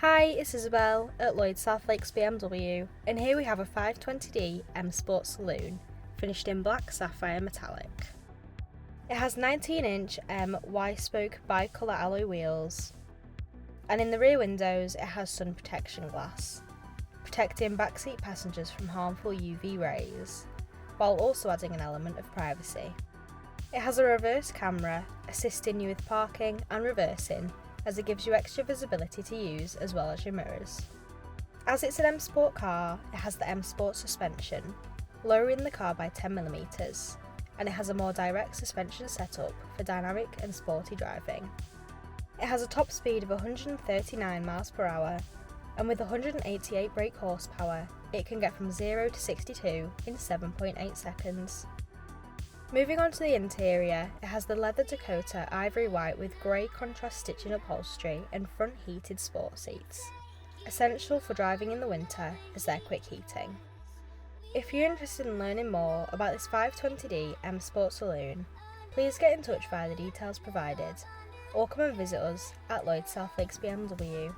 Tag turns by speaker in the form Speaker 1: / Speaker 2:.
Speaker 1: Hi, it's Isabel at Lloyd South Lakes BMW, and here we have a 520D M Sport Saloon, finished in Black Sapphire Metallic. It has 19-inch M Y-spoke bi-colour alloy wheels, and in the rear windows it has sun protection glass, protecting backseat passengers from harmful UV rays, while also adding an element of privacy. It has a reverse camera, assisting you with parking and reversing, as it gives you extra visibility to use as well as your mirrors. As it's an M Sport car, it has the M Sport suspension, lowering the car by 10mm, and it has a more direct suspension setup for dynamic and sporty driving. It has a top speed of 139 mph, and with 188 brake horsepower, it can get from 0 to 62 in 7.8 seconds. Moving on to the interior, it has the leather Dakota Ivory White with grey contrast stitching upholstery and front heated sport seats, essential for driving in the winter as they're quick heating. If you're interested in learning more about this 520D M Sport Saloon, please get in touch via the details provided, or come and visit us at Lloyd South Lakes BMW.